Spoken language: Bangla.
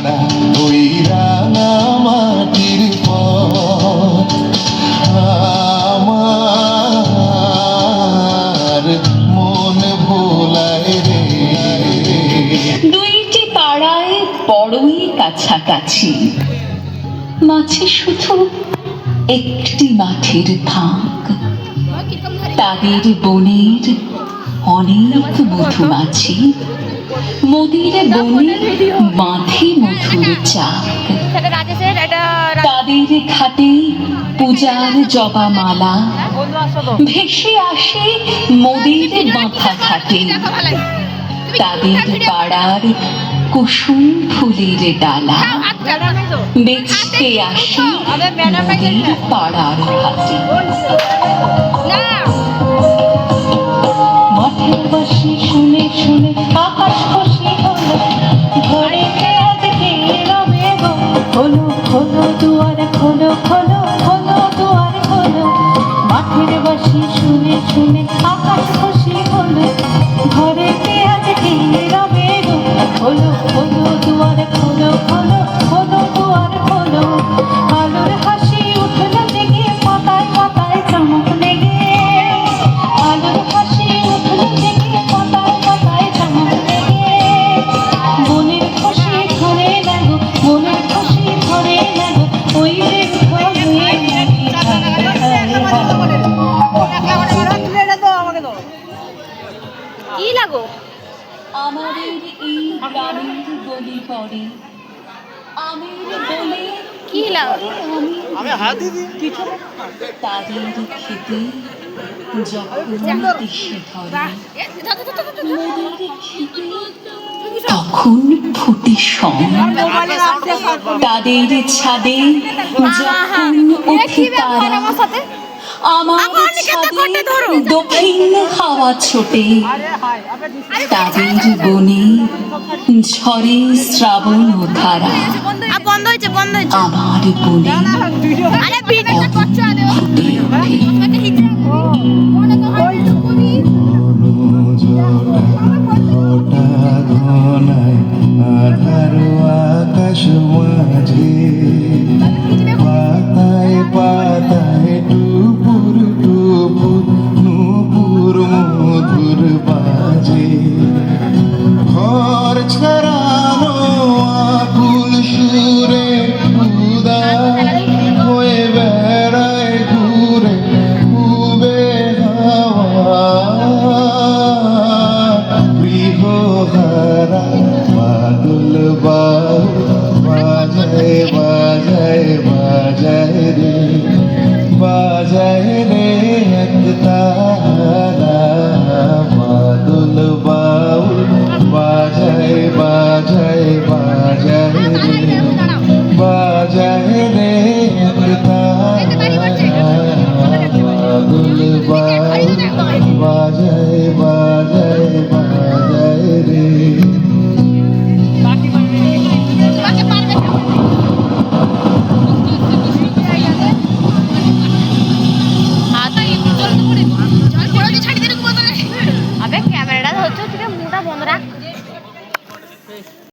ছাড়া ওই রাঙা মাটির পথ আমার মন ভোলায় রে। দুইটি পাড়ায় বড়ই কাছাকাছি, মাঝে শুধু একটি মাঠের ফাঁক। তাদের বনের অনেক মধুমাছি, মোদির বনে বাঁধে মধুর চাক। তাদের ঘাটে পূজার জবামালা ভেসে আসে মোদির বাঁধা ঘাটে। তাদের পাড়ার কুসুম ফুলের ডালা বেচতে আসে মোদির পাড়ার ঘাটে। মাঠের বাঁশি শুনে শুনে আকাশ খুশি হলো, ঘরেতে আজকে রবে গো। খোলো খোলো দুয়ার খোলো, খোলো খোলো দুয়ার খোলো। মাঠের বাঁশি শুনে শুনে আকাশ খুশি হলো, ঘরেতে আজকে রবে গো। খোলো খোলো দুয়ার খোলো, খোলো খোলো দুয়ার খোলো। আলোর হাসি উঠলো জেগে, পাতায় পাতায় চমক লেগে। আলোর হাসি উঠলো জেগে, পাতায় পাতায় চমক লেগে। মনের খুশি ধরে লাগো, মনের খুশি ধরে লাগো। ওই রে ঘরে কি লাগো আমাদের এই গ্রামের গলি পড়ে, আমের বলে কি লাগো আমি হাত দিদি তাদের খেতে যখন এসে ধরে, মোদের খেতে তখন ফুটে শন। তাদের ছাদে যখন ওঠে তারা, আমার ছাদে দক্ষিণ হাওয়া ছোটে। তাদের বনে ঝরে শ্রাবণ ধারা, বন্ধ হয়েছে বন্ধ হয়েছে আমার বনে আরে ভিডিও করছো আরে ফুটে ওঠে। ঘটা ঘনায় আধার আকাশ মাঝে, পাতায় পাতায় টুপুর টুপুর নুপুর মধুর বাজে। ঘর ছাড়ানো আকুল সুরে উদার হয়ে বেড়ায় ঘুরে খুবে হাওয়া। গৃহহারা বাদল বাউ বাজায় বাজায় বাজায় রে, বাজায় রে একতারা। বাদল বাউ বাজায় বাজায় বাজায় রে, বাজায় রে একতারা। বাদল বাউ বাজায় বাজায় বাজায় রে। আবে ক্যামেরাটা ধরছো, তুই মুটা বন্ধ রাখ।